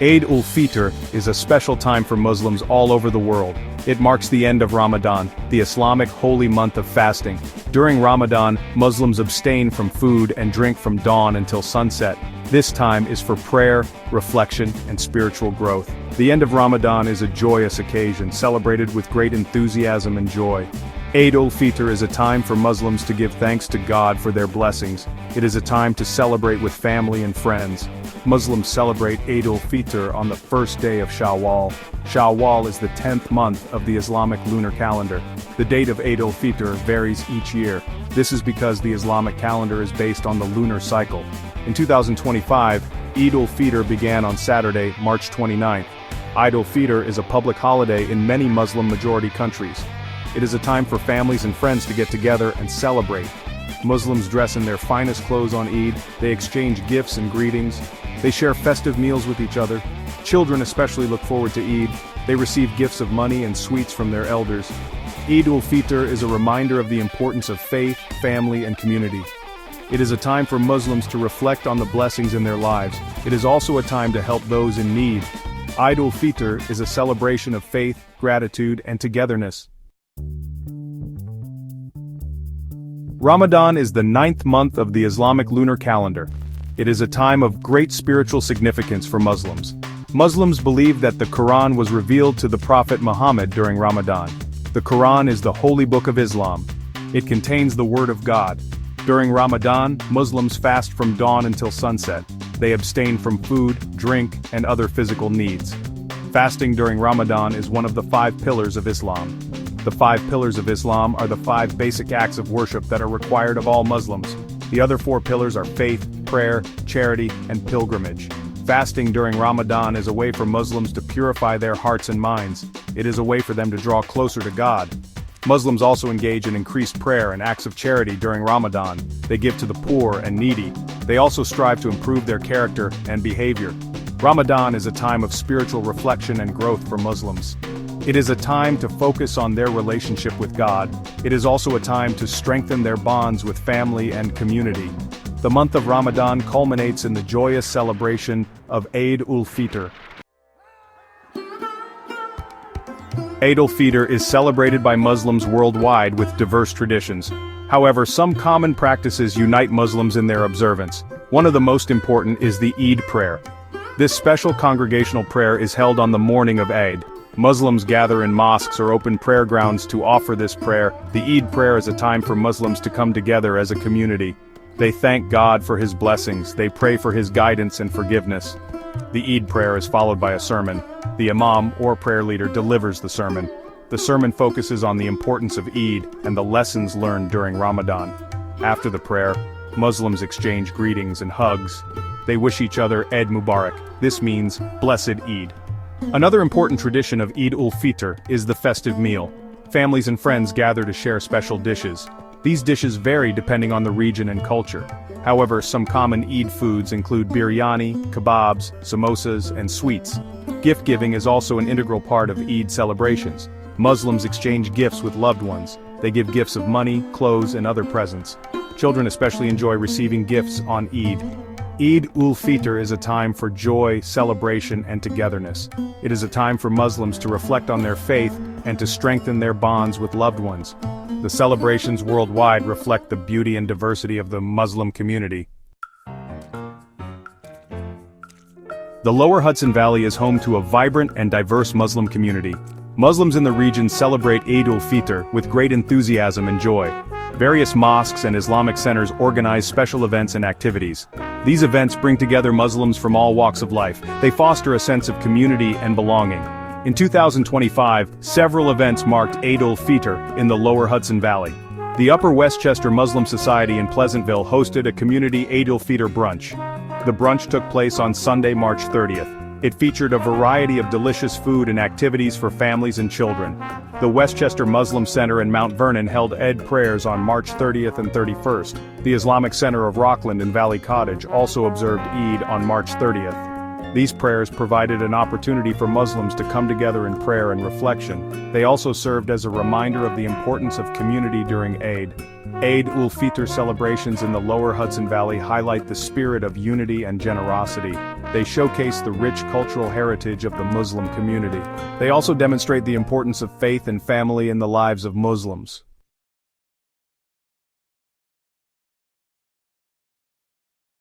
Eid ul-Fitr is a special time for Muslims all over the world. It marks the end of Ramadan, the Islamic holy month of fasting. During Ramadan, Muslims abstain from food and drink from dawn until sunset. This time is for prayer, reflection, and spiritual growth. The end of Ramadan is a joyous occasion celebrated with great enthusiasm and joy. Eid ul-Fitr is a time for Muslims to give thanks to God for their blessings. It is a time to celebrate with family and friends. Muslims celebrate Eid ul-Fitr on the first day of Shawwal. Shawwal is the 10th month of the Islamic lunar calendar. The date of Eid ul-Fitr varies each year. This is because the Islamic calendar is based on the lunar cycle. In 2025, Eid ul-Fitr began on Saturday, March 29th. Eid ul-Fitr is a public holiday in many Muslim-majority countries. It is a time for families and friends to get together and celebrate. Muslims dress in their finest clothes on Eid, they exchange gifts and greetings, they share festive meals with each other. Children especially look forward to Eid, they receive gifts of money and sweets from their elders. Eid ul-Fitr is a reminder of the importance of faith, family, and community. It is a time for Muslims to reflect on the blessings in their lives. It is also a time to help those in need. Eid ul-Fitr is a celebration of faith, gratitude, and togetherness. Ramadan is the 9th month of the Islamic lunar calendar. It is a time of great spiritual significance for Muslims. Muslims believe that the Quran was revealed to the Prophet Muhammad during Ramadan. The Quran is the holy book of Islam. It contains the word of God. During Ramadan, Muslims fast from dawn until sunset. They abstain from food, drink, and other physical needs. Fasting during Ramadan is one of the 5 pillars of Islam. The 5 pillars of Islam are the 5 basic acts of worship that are required of all Muslims. The other 4 pillars are faith, prayer, charity, and pilgrimage. Fasting during Ramadan is a way for Muslims to purify their hearts and minds. It is a way for them to draw closer to God. Muslims also engage in increased prayer and acts of charity during Ramadan. They give to the poor and needy. They also strive to improve their character and behavior. Ramadan is a time of spiritual reflection and growth for Muslims. It is a time to focus on their relationship with God. It is also a time to strengthen their bonds with family and community. The month of Ramadan culminates in the joyous celebration of Eid ul-Fitr. Eid ul-Fitr is celebrated by Muslims worldwide with diverse traditions. However, some common practices unite Muslims in their observance. One of the most important is the Eid prayer. This special congregational prayer is held on the morning of Eid. Muslims gather in mosques or open prayer grounds to offer this prayer. The Eid prayer is a time for Muslims to come together as a community. They thank God for His blessings, they pray for His guidance and forgiveness. The Eid prayer is followed by a sermon. The imam or prayer leader delivers the sermon. The sermon focuses on the importance of Eid and the lessons learned during Ramadan. After the prayer, Muslims exchange greetings and hugs. They wish each other Eid Mubarak. This means blessed Eid. Another important tradition of Eid ul-Fitr is the festive meal. Families and friends gather to share special dishes. These dishes vary depending on the region and culture. However, some common Eid foods include biryani, kebabs, samosas, and sweets. Gift-giving is also an integral part of Eid celebrations. Muslims exchange gifts with loved ones. They give gifts of money, clothes, and other presents. Children especially enjoy receiving gifts on Eid. Eid ul-Fitr is a time for joy, celebration, and togetherness. It is a time for Muslims to reflect on their faith and to strengthen their bonds with loved ones. The celebrations worldwide reflect the beauty and diversity of the Muslim community. The Lower Hudson Valley is home to a vibrant and diverse Muslim community. Muslims in the region celebrate Eid ul-Fitr with great enthusiasm and joy. Various mosques and Islamic centers organize special events and activities. These events bring together Muslims from all walks of life. They foster a sense of community and belonging. In 2025, several events marked Eid ul-Fitr in the Lower Hudson Valley. The Upper Westchester Muslim Society in Pleasantville hosted a community Eid ul-Fitr brunch. The brunch took place on Sunday, March 30th. It featured a variety of delicious food and activities for families and children. The Westchester Muslim Center in Mount Vernon held Eid prayers on March 30th and 31st. The Islamic Center of Rockland and Valley Cottage also observed Eid on March 30th. These prayers provided an opportunity for Muslims to come together in prayer and reflection. They also served as a reminder of the importance of community during Eid. Eid ul-Fitr celebrations in the lower Hudson Valley highlight the spirit of unity and generosity. They showcase the rich cultural heritage of the Muslim community. They also demonstrate the importance of faith and family in the lives of Muslims.